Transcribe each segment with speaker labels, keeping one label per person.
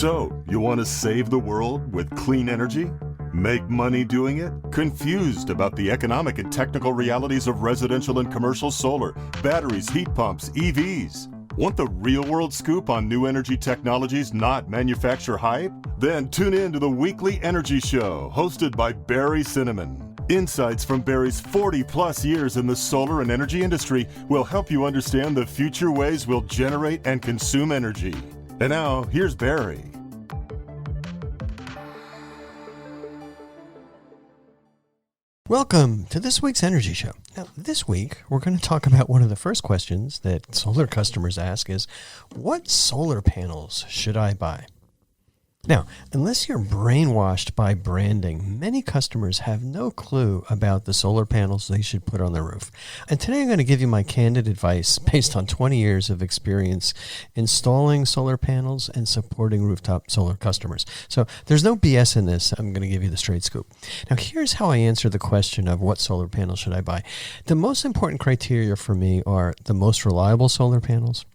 Speaker 1: So, you want to save the world with clean energy? Make money doing it? Confused about the economic and technical realities of residential and commercial solar, batteries, heat pumps, EVs? Want the real-world scoop on new energy technologies, not manufacturer hype? Then tune in to the Weekly Energy Show, hosted by Barry Cinnamon. Insights from Barry's 40-plus years in the solar and energy industry will help you understand the future ways we'll generate and consume energy. And now, here's Barry.
Speaker 2: Welcome to this week's Energy Show. Now, this week, we're going to talk about one of the first questions that solar customers ask is, what solar panels should I buy? Now, unless you're brainwashed by branding, many customers have no clue about the solar panels they should put on their roof. And today I'm going to give you my candid advice based on 20 years of experience installing solar panels and supporting rooftop solar customers. So there's no BS in this. I'm going to give you the straight scoop. Now, here's how I answer the question of what solar panel should I buy. The most important criteria for me are the most reliable solar panels,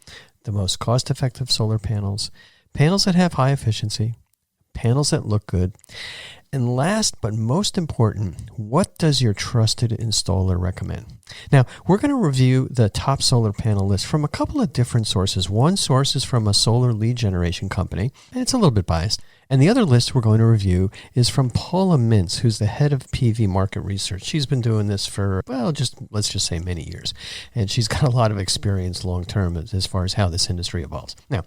Speaker 2: the most cost-effective solar panels, panels that have high efficiency, panels that look good, and last but most important, what does your trusted installer recommend? Now, we're going to review the top solar panel list from a couple of different sources. One source is from a solar lead generation company, and it's a little bit biased. And the other list we're going to review is from Paula Mintz, who's the head of PV market research. She's been doing this for, let's just say many years. And she's got a lot of experience long-term as far as how this industry evolves. Now,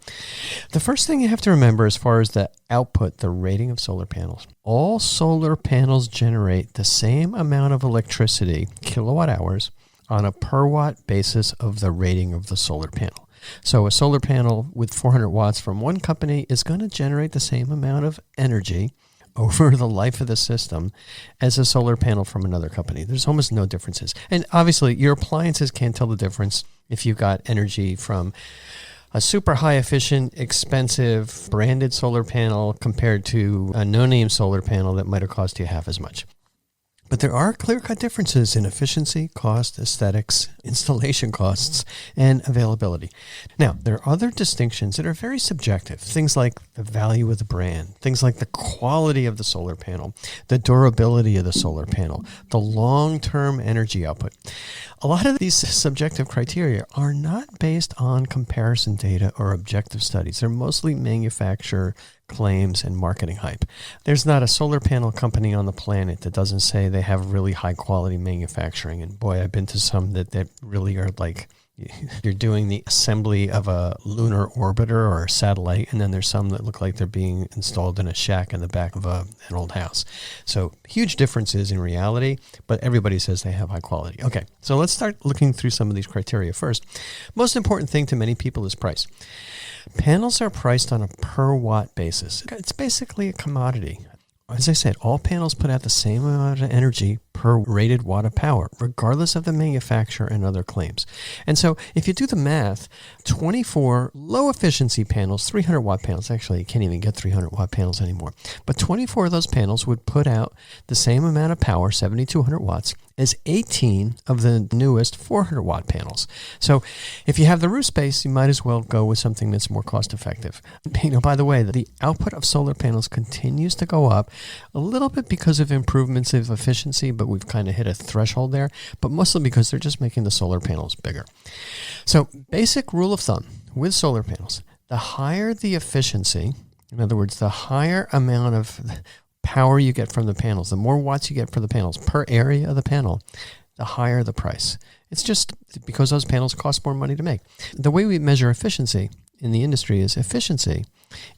Speaker 2: the first thing you have to remember as far as the output, the rating of solar panels, all solar panels generate the same amount of electricity, kilowatt hours, on a per watt basis of the rating of the solar panel. So a solar panel with 400 watts from one company is going to generate the same amount of energy over the life of the system as a solar panel from another company. There's almost no differences. And obviously, your appliances can't tell the difference if you got energy from a super high efficient, expensive, branded solar panel compared to a no-name solar panel that might have cost you half as much. But there are clear-cut differences in efficiency, cost, aesthetics, installation costs, and availability. Now, there are other distinctions that are very subjective. Things like the value of the brand, things like the quality of the solar panel, the durability of the solar panel, the long-term energy output. A lot of these subjective criteria are not based on comparison data or objective studies. They're mostly manufacturer claims and marketing hype. There's not a solar panel company on the planet that doesn't say they have really high quality manufacturing. And boy, I've been to some that really are like, you're doing the assembly of a lunar orbiter or a satellite, and then there's some that look like they're being installed in a shack in the back of an old house. So huge differences in reality, but everybody says they have high quality. Okay, so let's start looking through some of these criteria first. Most important thing to many people is price. Panels are priced on a per watt basis. It's basically a commodity. As I said, all panels put out the same amount of energy per rated watt of power, regardless of the manufacturer and other claims. And so if you do the math, 24 low efficiency panels, 300 watt panels, actually you can't even get 300 watt panels anymore, but 24 of those panels would put out the same amount of power, 7,200 watts, as 18 of the newest 400 watt panels. So if you have the roof space, you might as well go with something that's more cost effective. By the way, the output of solar panels continues to go up a little bit because of improvements of efficiency, but we've kind of hit a threshold there, but mostly because they're just making the solar panels bigger. So basic rule of thumb with solar panels, the higher the efficiency, in other words, the higher amount of power you get from the panels, the more watts you get for the panels per area of the panel, the higher the price. It's just because those panels cost more money to make. The way we measure efficiency in the industry is efficiency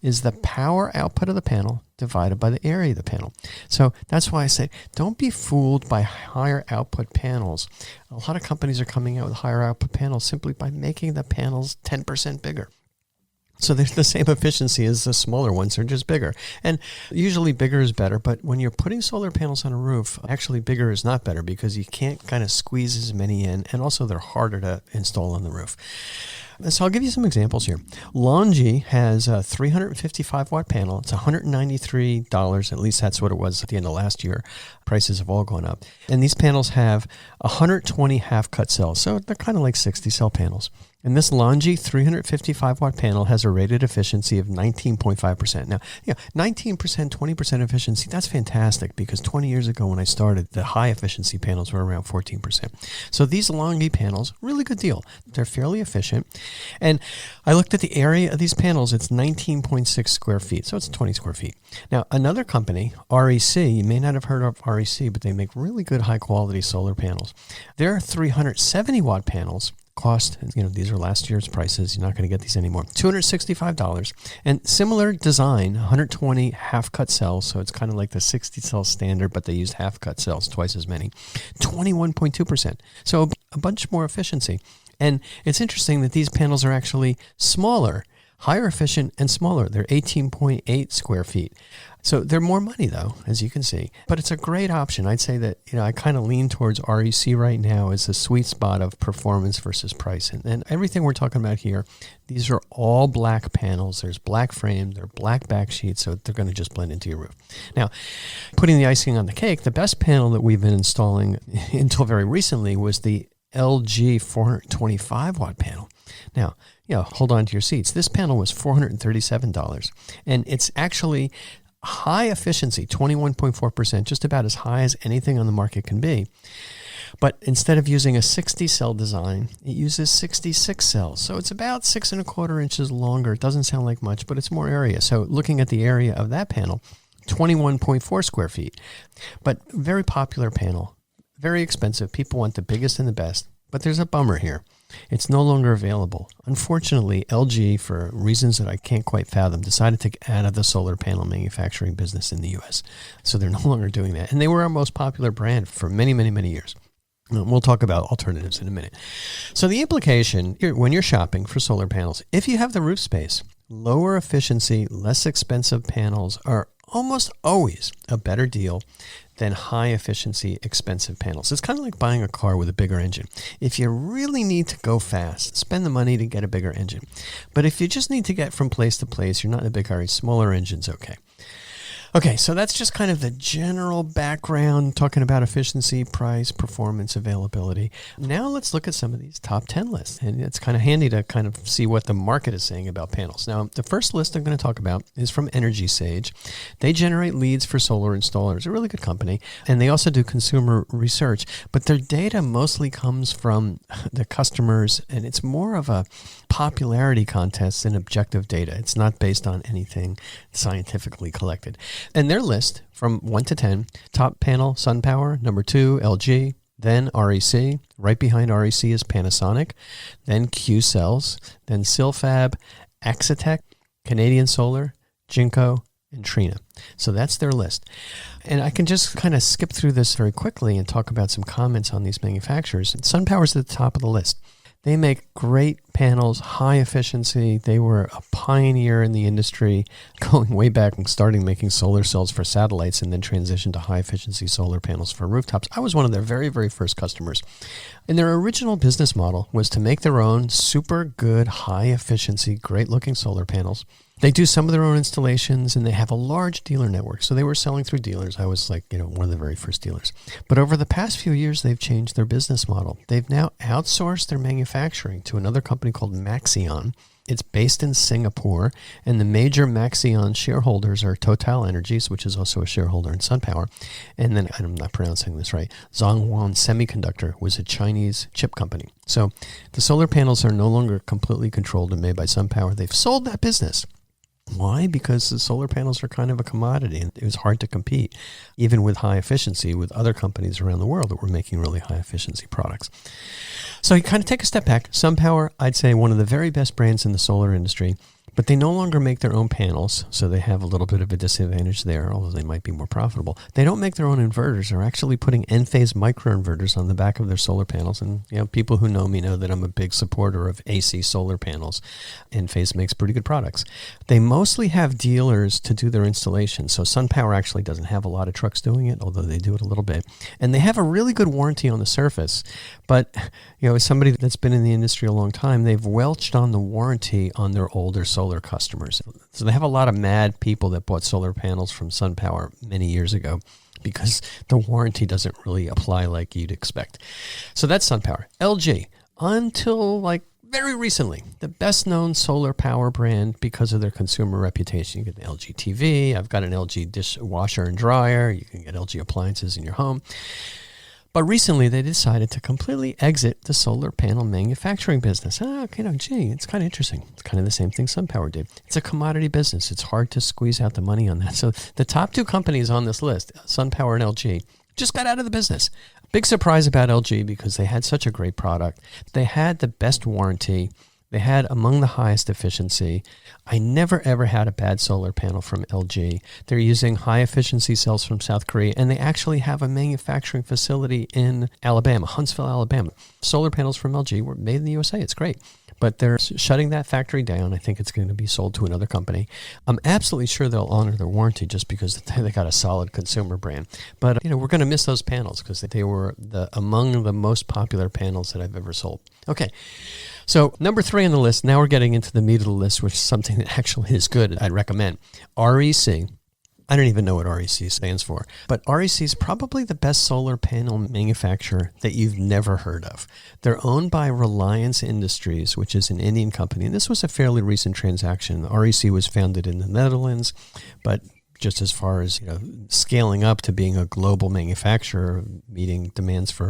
Speaker 2: is the power output of the panel divided by the area of the panel. So that's why I say don't be fooled by higher output panels. A lot of companies are coming out with higher output panels simply by making the panels 10% bigger. So they're the same efficiency as the smaller ones, they're just bigger. And usually bigger is better, but when you're putting solar panels on a roof, actually bigger is not better because you can't kind of squeeze as many in, and also they're harder to install on the roof. So I'll give you some examples here. Longi has a 355 watt panel. It's $193. At least that's what it was at the end of last year. Prices have all gone up. And these panels have 120 half cut cells. So they're kind of like 60 cell panels. And this Longi 355 watt panel has a rated efficiency of 19.5%. Now, 19%, 20% efficiency, that's fantastic, because 20 years ago when I started, the high efficiency panels were around 14%. So these Longi panels, really good deal. They're fairly efficient. And I looked at the area of these panels, it's 19.6 square feet. So it's 20 square feet. Now, another company, REC, you may not have heard of REC, but they make really good high quality solar panels. Their 370 watt panels cost, these are last year's prices. You're not going to get these anymore. $265. And similar design, 120 half-cut cells. So it's kind of like the 60-cell standard, but they used half-cut cells, twice as many. 21.2%. So a bunch more efficiency. And it's interesting that these panels are actually smaller, higher efficient and smaller. They're 18.8 square feet. So they're more money, though, as you can see. But it's a great option. I'd say that I kind of lean towards REC right now as the sweet spot of performance versus price. And everything we're talking about here, these are all black panels. There's black frame. They're black back sheets, so they're going to just blend into your roof. Now, putting the icing on the cake, the best panel that we've been installing until very recently was the LG 425 watt panel. Now, hold on to your seats. This panel was $437, and it's actually high efficiency, 21.4%, just about as high as anything on the market can be. But instead of using a 60 cell design, it uses 66 cells. So it's about 6.25 inches longer. It doesn't sound like much, but it's more area. So looking at the area of that panel, 21.4 square feet. But very popular panel, very expensive. People want the biggest and the best. But there's a bummer here. It's no longer available. Unfortunately, LG, for reasons that I can't quite fathom, decided to get out of the solar panel manufacturing business in the U.S. So they're no longer doing that. And they were our most popular brand for many, many, many years. We'll talk about alternatives in a minute. So the implication, when you're shopping for solar panels, if you have the roof space, lower efficiency, less expensive panels are almost always a better deal than high efficiency, expensive panels. It's kind of like buying a car with a bigger engine. If you really need to go fast, spend the money to get a bigger engine. But if you just need to get from place to place, you're not in a big hurry, smaller engine's okay. Okay, so that's just kind of the general background, talking about efficiency, price, performance, availability. Now let's look at some of these top 10 lists. And it's kind of handy to kind of see what the market is saying about panels. Now, the first list I'm going to talk about is from Energy Sage. They generate leads for solar installers. A really good company. And they also do consumer research. But their data mostly comes from the customers, and it's more of a popularity contest than objective data. It's not based on anything scientifically collected. And their list from 1 to 10, top panel, SunPower, number 2, LG, then REC, right behind REC is Panasonic, then Qcells, then Silfab, Axitec, Canadian Solar, Jinko, and Trina. So that's their list. And I can just kind of skip through this very quickly and talk about some comments on these manufacturers. SunPower's at the top of the list. They make great panels, high efficiency. They were a pioneer in the industry, going way back and starting making solar cells for satellites and then transitioned to high efficiency solar panels for rooftops. I was one of their very, very first customers. And their original business model was to make their own super good, high efficiency, great looking solar panels. They do some of their own installations, and they have a large dealer network. So they were selling through dealers. I was like, one of the very first dealers. But over the past few years, they've changed their business model. They've now outsourced their manufacturing to another company called Maxeon. It's based in Singapore, and the major Maxeon shareholders are Total Energies, which is also a shareholder in SunPower. And then, I'm not pronouncing this right, Zhonghuan Semiconductor was a Chinese chip company. So the solar panels are no longer completely controlled and made by SunPower. They've sold that business. Why? Because the solar panels are kind of a commodity, and it was hard to compete, even with high efficiency, with other companies around the world that were making really high efficiency products. So you kind of take a step back. SunPower, I'd say one of the very best brands in the solar industry. But they no longer make their own panels, so they have a little bit of a disadvantage there, although they might be more profitable. They don't make their own inverters. They're actually putting Enphase microinverters on the back of their solar panels. And people who know me know that I'm a big supporter of AC solar panels. Enphase makes pretty good products. They mostly have dealers to do their installation. So SunPower actually doesn't have a lot of trucks doing it, although they do it a little bit. And they have a really good warranty on the surface. But, as somebody that's been in the industry a long time, they've welched on the warranty on their older solar customers. So they have a lot of mad people that bought solar panels from SunPower many years ago because the warranty doesn't really apply like you'd expect. So that's SunPower. LG, until very recently, the best known solar power brand because of their consumer reputation. You get the LG TV. I've got an LG dishwasher and dryer. You can get LG appliances in your home. But recently, they decided to completely exit the solar panel manufacturing business. It's kind of interesting. It's kind of the same thing SunPower did. It's a commodity business. It's hard to squeeze out the money on that. So the top two companies on this list, SunPower and LG, just got out of the business. Big surprise about LG because they had such a great product. They had the best warranty. They had among the highest efficiency. I never, ever had a bad solar panel from LG. They're using high-efficiency cells from South Korea, and they actually have a manufacturing facility in Alabama, Huntsville, Alabama. Solar panels from LG were made in the USA. It's great. But they're shutting that factory down. I think it's going to be sold to another company. I'm absolutely sure they'll honor their warranty just because they got a solid consumer brand. But, we're going to miss those panels because they were among the most popular panels that I've ever sold. Okay. So number 3 on the list, now we're getting into the meat of the list, which is something that actually is good. I'd recommend. REC. I don't even know what REC stands for, but REC is probably the best solar panel manufacturer that you've never heard of. They're owned by Reliance Industries, which is an Indian company, and this was a fairly recent transaction. REC was founded in the Netherlands, but just as far as scaling up to being a global manufacturer, meeting demands for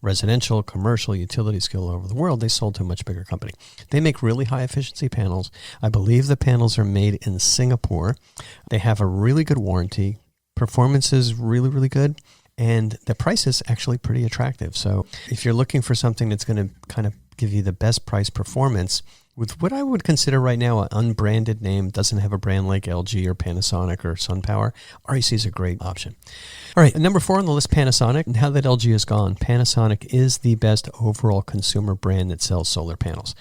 Speaker 2: residential, commercial, utility scale all over the world, they sold to a much bigger company. They make really high efficiency panels. I believe the panels are made in Singapore. They have a really good warranty. Performance is really, really good. And the price is actually pretty attractive. So if you're looking for something that's going to kind of give you the best price performance, with what I would consider right now an unbranded name, doesn't have a brand like LG or Panasonic or SunPower, REC is a great option. All right, number 4 on the list, Panasonic. Now that LG is gone, Panasonic is the best overall consumer brand that sells solar panels.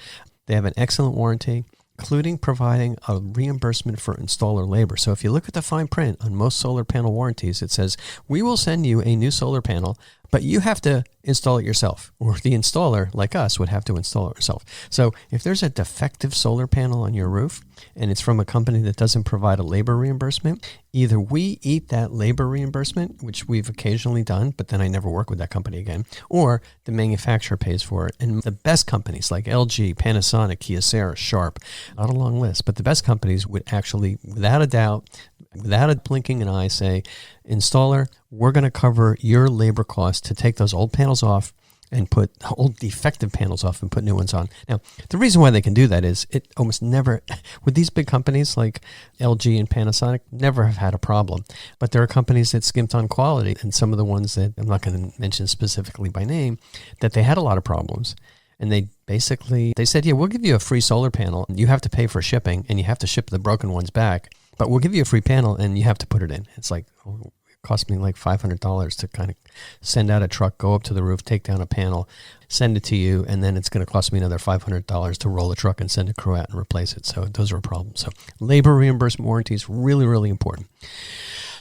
Speaker 2: They have an excellent warranty, including providing a reimbursement for installer labor. So if you look at the fine print on most solar panel warranties, it says, we will send you a new solar panel, but you have to install it yourself, or the installer, like us, would have to install it yourself. So if there's a defective solar panel on your roof and it's from a company that doesn't provide a labor reimbursement, either we eat that labor reimbursement, which we've occasionally done, but then I never work with that company again, or the manufacturer pays for it. And the best companies like LG, Panasonic, Kyocera, Sharp, not a long list, but the best companies would actually, without a doubt, without a blinking an eye, say, installer, we're going to cover your labor costs to take those old panels off and put old defective panels off and put new ones on. Now, the reason why they can do that is it almost never, with these big companies like LG and Panasonic, never have had a problem. But there are companies that skimped on quality, and some of the ones that I'm not going to mention specifically by name, that they had a lot of problems. And they said, yeah, we'll give you a free solar panel. You have to pay for shipping, and you have to ship the broken ones back. But we'll give you a free panel, and you have to put it in. It's like, it cost me like $500 to kind of send out a truck, go up to the roof, take down a panel, send it to you, and then it's going to cost me another $500 to roll the truck and send a crew out and replace it. So those are a problem. So labor reimbursement warranty is really, really important.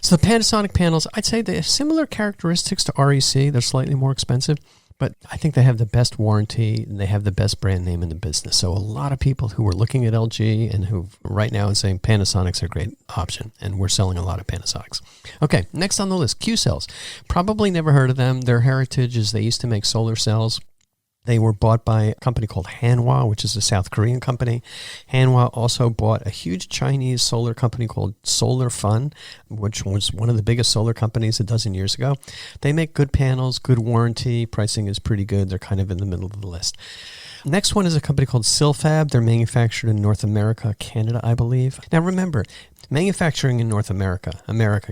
Speaker 2: So the Panasonic panels, I'd say they have similar characteristics to REC. They're slightly more expensive, but I think they have the best warranty and they have the best brand name in the business. So a lot of people who are looking at LG and who right now are saying Panasonic's a great option, and we're selling a lot of Panasonics. Okay, next on the list, Qcells. Probably never heard of them. Their heritage is they used to make solar cells. They were bought by a company called Hanwha, which is a South Korean company. Hanwha also bought a huge Chinese solar company called Solar Fun, which was one of the biggest solar companies a dozen years ago. They make good panels, good warranty. Pricing is pretty good. They're kind of in the middle of the list. Next one is a company called Silfab. They're manufactured in North America, Canada, I believe. Now remember, manufacturing in North America,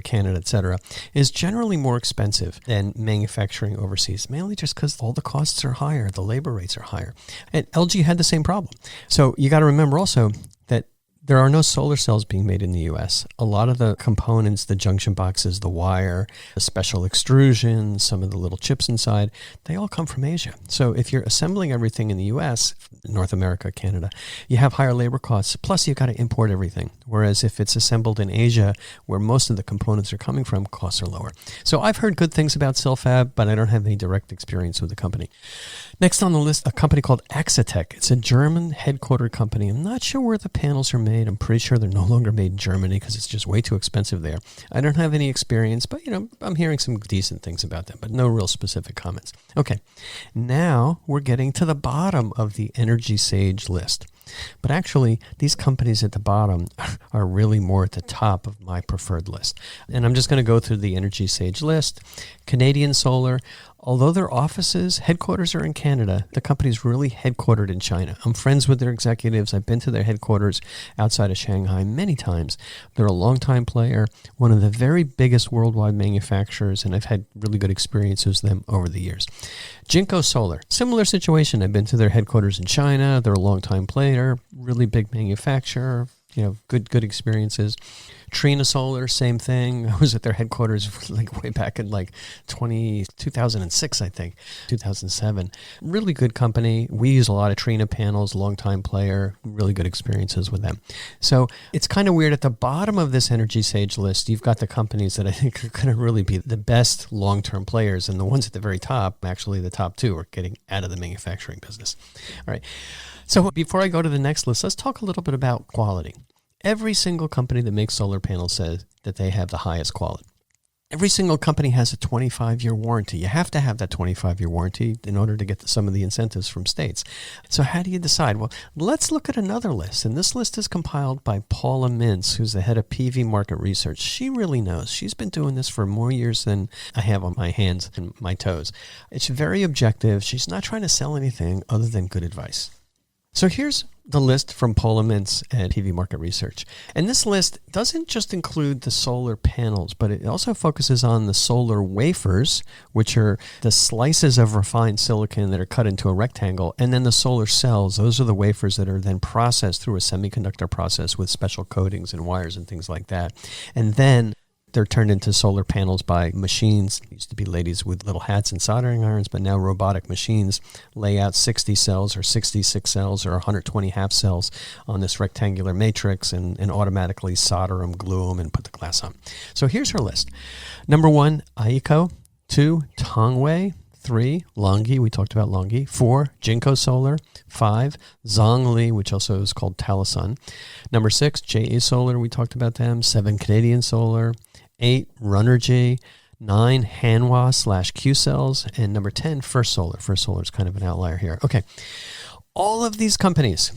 Speaker 2: Canada, etc., is generally more expensive than manufacturing overseas, mainly just because all the costs are higher, the labor rates are higher. And LG had the same problem. So you got to remember also that There are no solar cells being made in the U.S. A lot of the components, the junction boxes, the wire, the special extrusion, some of the little chips inside, they all come from Asia. So if you're assembling everything in the U.S., North America, Canada, you have higher labor costs, plus you've got to import everything. Whereas if it's assembled in Asia, where most of the components are coming from, costs are lower. So I've heard good things about Silfab, but I don't have any direct experience with the company. Next on the list, a company called Axitec. It's a German headquartered company. I'm not sure where the panels are made. I'm pretty sure they're no longer made in Germany because it's just way too expensive there. I don't have any experience, but I'm hearing some decent things about them, but no real specific comments. Okay, now we're getting to the bottom of the Energy Sage list. But actually, these companies at the bottom are really more at the top of my preferred list. And I'm just going to go through the Energy Sage list. Canadian Solar, although their headquarters are in Canada, the company's really headquartered in China. I'm friends with their executives. I've been to their headquarters outside of Shanghai many times. They're a longtime player, one of the very biggest worldwide manufacturers, and I've had really good experiences with them over the years. Jinko Solar, similar situation. I've been to their headquarters in China. They're a longtime player, really big manufacturer, good experiences. Trina Solar, same thing. I was at their headquarters way back in 2006, I think, 2007. Really good company. We use a lot of Trina panels, longtime player, really good experiences with them. So it's kind of weird. At the bottom of this Energy Sage list, you've got the companies that I think are going to really be the best long-term players. And the ones at the very top, actually the top two, are getting out of the manufacturing business. All right. So before I go to the next list, let's talk a little bit about quality. Every single company that makes solar panels says that they have the highest quality. Every single company has a 25-year warranty. You have to have that 25-year warranty in order to get some of the incentives from states. So how do you decide? Well, let's look at another list. And this list is compiled by Paula Mintz, who's the head of PV Market Research. She really knows. She's been doing this for more years than I have on my hands and my toes. It's very objective. She's not trying to sell anything other than good advice. So here's the list from Paula Mintz at PV Market Research. And this list doesn't just include the solar panels, but it also focuses on the solar wafers, which are the slices of refined silicon that are cut into a rectangle, and then the solar cells. Those are the wafers that are then processed through a semiconductor process with special coatings and wires and things like that. And then they're turned into solar panels by machines. It used to be ladies with little hats and soldering irons, but now robotic machines lay out 60 cells or 66 cells or 120 half cells on this rectangular matrix and automatically solder them, glue them, and put the glass on. So here's her list. Number 1, Aiko. 2, Tongwei. 3, Longi, we talked about Longi. 4, Jinko Solar. 5, Zhongli, which also is called Talisun. Number 6, JA Solar, we talked about them. 7, Canadian Solar. 8, Runnergy. 9, Hanwha / Q-Cells. And number 10, First Solar. First Solar is kind of an outlier here. Okay. All of these companies,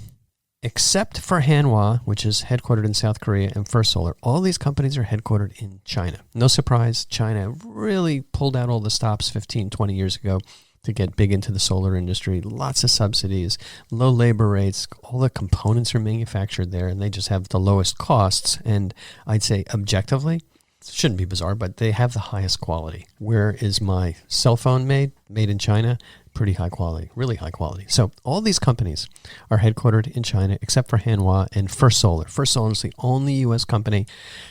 Speaker 2: except for Hanwha, which is headquartered in South Korea, and First Solar, all these companies are headquartered in China. No surprise, China really pulled out all the stops 15, 20 years ago to get big into the solar industry. Lots of subsidies, low labor rates, all the components are manufactured there, and they just have the lowest costs. And I'd say objectively, it shouldn't be bizarre, but they have the highest quality. Where is my cell phone made? Made in China. Pretty high quality, really high quality. So all these companies are headquartered in China, except for Hanwha and First Solar. First Solar is the only U.S. company.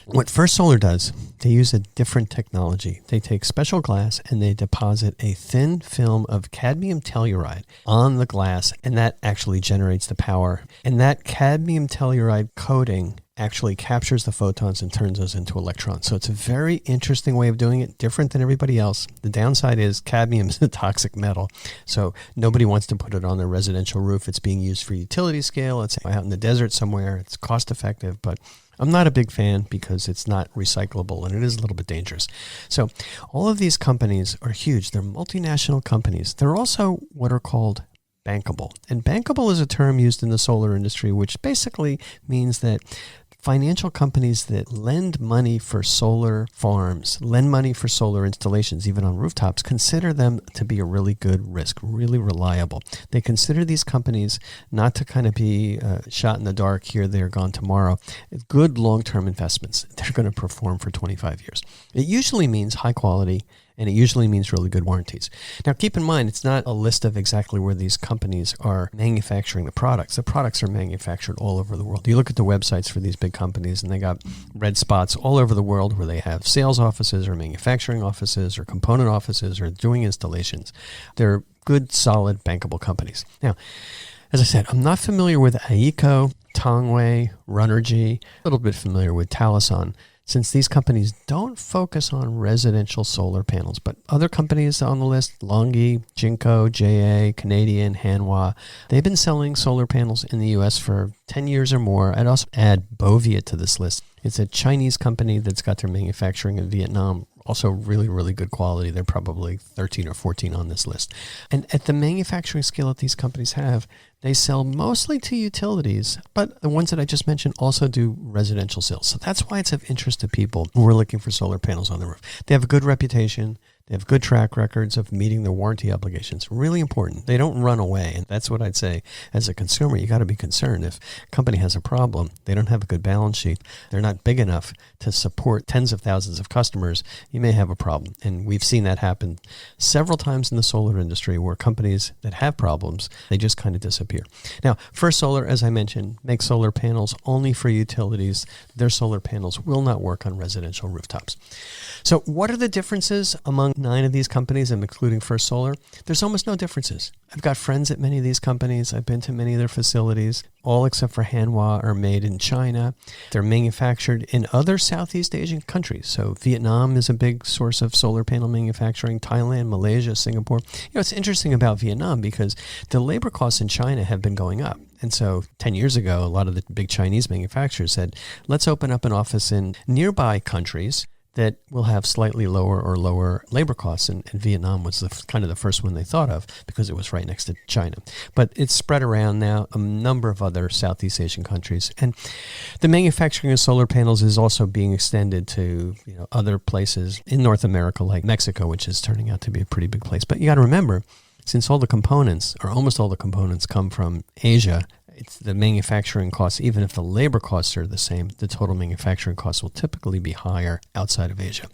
Speaker 2: What First Solar does, they use a different technology. They take special glass and they deposit a thin film of cadmium telluride on the glass, and that actually generates the power. And that cadmium telluride coating actually captures the photons and turns those into electrons. So it's a very interesting way of doing it, different than everybody else. The downside is cadmium is a toxic metal, so nobody wants to put it on their residential roof. It's being used for utility scale. It's out in the desert somewhere. It's cost effective, but I'm not a big fan because it's not recyclable and it is a little bit dangerous. So all of these companies are huge. They're multinational companies. They're also what are called bankable. And bankable is a term used in the solar industry, which basically means that financial companies that lend money for solar farms, lend money for solar installations, even on rooftops, consider them to be a really good risk, really reliable. They consider these companies not to kind of be shot in the dark, here, there, gone tomorrow. Good long-term investments. they're going to perform for 25 years. It usually means high quality, and it usually means really good warranties. Now, keep in mind, it's not a list of exactly where these companies are manufacturing the products. The products are manufactured all over the world. You look at the websites for these big companies, and they got red spots all over the world where they have sales offices or manufacturing offices or component offices or doing installations. They're good, solid, bankable companies. Now, as I said, I'm not familiar with AECO, Tongwei, Runergy, a little bit familiar with Talisman, since these companies don't focus on residential solar panels. But other companies on the list, Longi, Jinko, JA, Canadian, Hanwha, they've been selling solar panels in the U.S. for 10 years or more. I'd also add Bovia to this list. It's a Chinese company that's got their manufacturing in Vietnam. Also really, really good quality. They're probably 13 or 14 on this list. And at the manufacturing scale that these companies have, they sell mostly to utilities, but the ones that I just mentioned also do residential sales. So that's why it's of interest to people who are looking for solar panels on the roof. They have a good reputation. They have good track records of meeting their warranty obligations. Really important. They don't run away. And that's what I'd say as a consumer. You got to be concerned. If a company has a problem, they don't have a good balance sheet, they're not big enough to support tens of thousands of customers, you may have a problem. And we've seen that happen several times in the solar industry where companies that have problems, they just kind of disappear. Now, First Solar, as I mentioned, makes solar panels only for utilities. Their solar panels will not work on residential rooftops. So what are the differences among 9 of these companies, including First Solar? There's almost no differences. I've got friends at many of these companies. I've been to many of their facilities. All except for Hanwha are made in China. They're manufactured in other Southeast Asian countries. So Vietnam is a big source of solar panel manufacturing. Thailand, Malaysia, Singapore. It's interesting about Vietnam because the labor costs in China have been going up. And so 10 years ago, a lot of the big Chinese manufacturers said, let's open up an office in nearby countries that will have slightly lower labor costs. And Vietnam was kind of the first one they thought of because it was right next to China. But it's spread around now a number of other Southeast Asian countries. And the manufacturing of solar panels is also being extended to other places in North America, like Mexico, which is turning out to be a pretty big place. But you got to remember, since all the components, or almost all the components, come from Asia, it's the manufacturing costs, even if the labor costs are the same, the total manufacturing costs will typically be higher outside of Asia.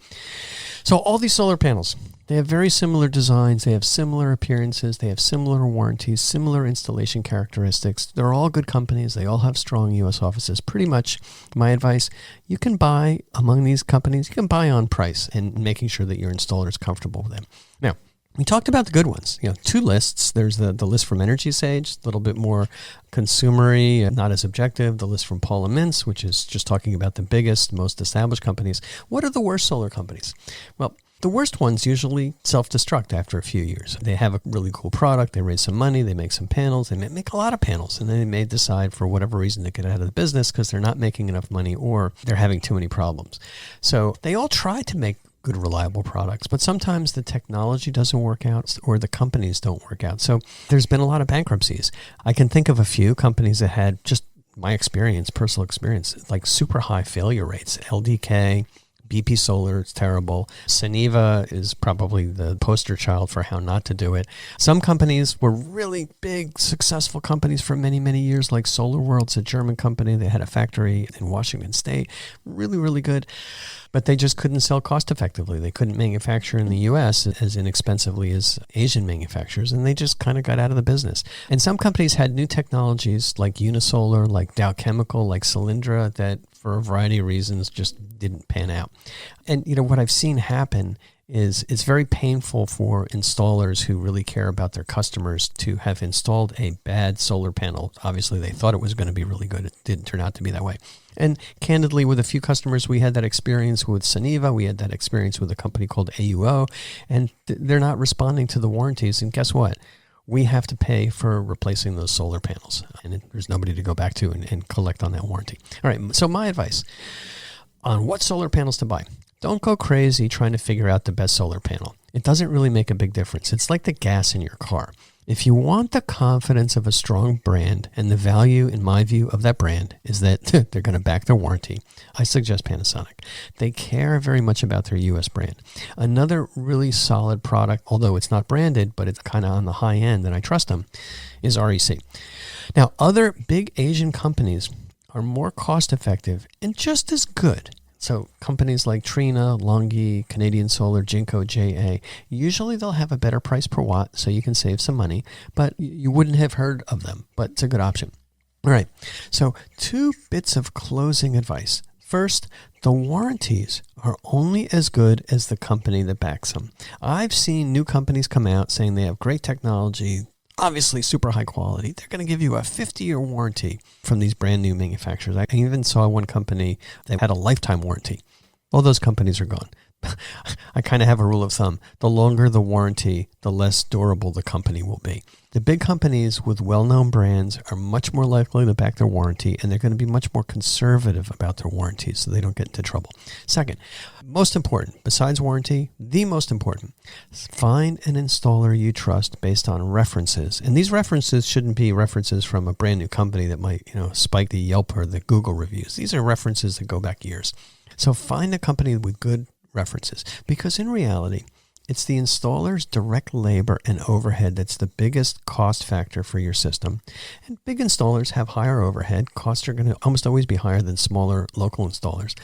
Speaker 2: So all these solar panels, they have very similar designs, they have similar appearances, they have similar warranties, similar installation characteristics. They're all good companies. They all have strong U.S. offices. Pretty much my advice, you can buy among these companies, you can buy on price and making sure that your installer is comfortable with them. Now, we talked about the good ones. 2 lists. There's the list from Energy Sage, a little bit more consumery, not as objective. The list from Paula Mintz, which is just talking about the biggest, most established companies. What are the worst solar companies? Well, the worst ones usually self-destruct after a few years. They have a really cool product, they raise some money, they make some panels, they make a lot of panels, and then they may decide for whatever reason to get out of the business because they're not making enough money or they're having too many problems. So they all try to make good, reliable products, but sometimes the technology doesn't work out or the companies don't work out. So there's been a lot of bankruptcies. I can think of a few companies that had, just my experience, personal experience, like super high failure rates. LDK, BP Solar, it's terrible. Suniva is probably the poster child for how not to do it. Some companies were really big, successful companies for many, many years, like SolarWorld's a German company. They had a factory in Washington State. Really, really good. But they just couldn't sell cost effectively. They couldn't manufacture in the U.S. as inexpensively as Asian manufacturers, and they just kind of got out of the business. And some companies had new technologies like Unisolar, like Dow Chemical, like Solyndra, that for a variety of reasons just didn't pan out. And what I've seen happen is it's very painful for installers who really care about their customers to have installed a bad solar panel. Obviously, they thought it was going to be really good. It didn't turn out to be that way. And candidly, with a few customers, we had that experience with Suniva. We had that experience with a company called AUO, and they're not responding to the warranties. And guess what? We have to pay for replacing those solar panels, and there's nobody to go back to and collect on that warranty. All right, so my advice on what solar panels to buy. Don't go crazy trying to figure out the best solar panel. It doesn't really make a big difference. It's like the gas in your car. If you want the confidence of a strong brand, and the value, in my view, of that brand is that they're going to back their warranty, I suggest Panasonic. They care very much about their U.S. brand. Another really solid product, although it's not branded, but it's kind of on the high end, and I trust them, is REC. Now, other big Asian companies are more cost effective and just as good, So companies like Trina, Longi, Canadian Solar, Jinko, JA, usually they'll have a better price per watt so you can save some money, but you wouldn't have heard of them, but it's a good option. All right, so 2 bits of closing advice. First, the warranties are only as good as the company that backs them. I've seen new companies come out saying they have great technology, obviously super high quality. They're going to give you a 50-year warranty from these brand new manufacturers. I even saw one company that had a lifetime warranty. All those companies are gone. I kind of have a rule of thumb. The longer the warranty, the less durable the company will be. The big companies with well-known brands are much more likely to back their warranty, and they're going to be much more conservative about their warranties so they don't get into trouble. Second, most important, besides warranty, the most important, find an installer you trust based on references. And these references shouldn't be references from a brand new company that might, spike the Yelp or the Google reviews. These are references that go back years. So find a company with good references, because in reality, it's the installer's direct labor and overhead that's the biggest cost factor for your system. And big installers have higher overhead. Costs are going to almost always be higher than smaller local installers.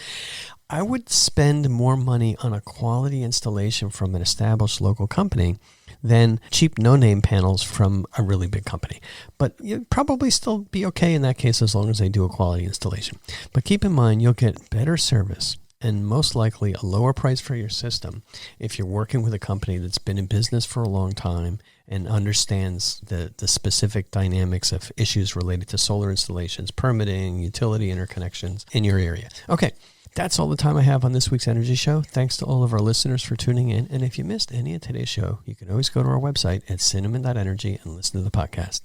Speaker 2: I would spend more money on a quality installation from an established local company than cheap no-name panels from a really big company. But you'd probably still be okay in that case as long as they do a quality installation. But keep in mind, you'll get better service and most likely a lower price for your system if you're working with a company that's been in business for a long time and understands the specific dynamics of issues related to solar installations, permitting, utility interconnections in your area. Okay, that's all the time I have on this week's Energy Show. Thanks to all of our listeners for tuning in. And if you missed any of today's show, you can always go to our website at cinnamon.energy and listen to the podcast.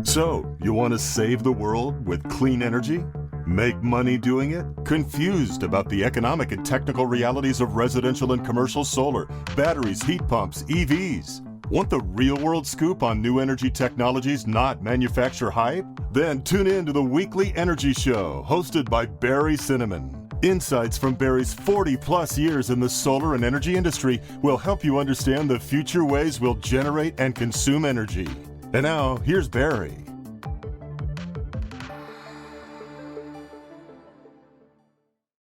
Speaker 1: So, you want to save the world with clean energy? Make money doing it? Confused about the economic and technical realities of residential and commercial solar, batteries, heat pumps, EVs? Want the real-world scoop on new energy technologies, not manufacturer hype? Then tune in to the Weekly Energy Show, hosted by Barry Cinnamon. Insights from Barry's 40-plus years in the solar and energy industry will help you understand the future ways we'll generate and consume energy. And now, here's Barry.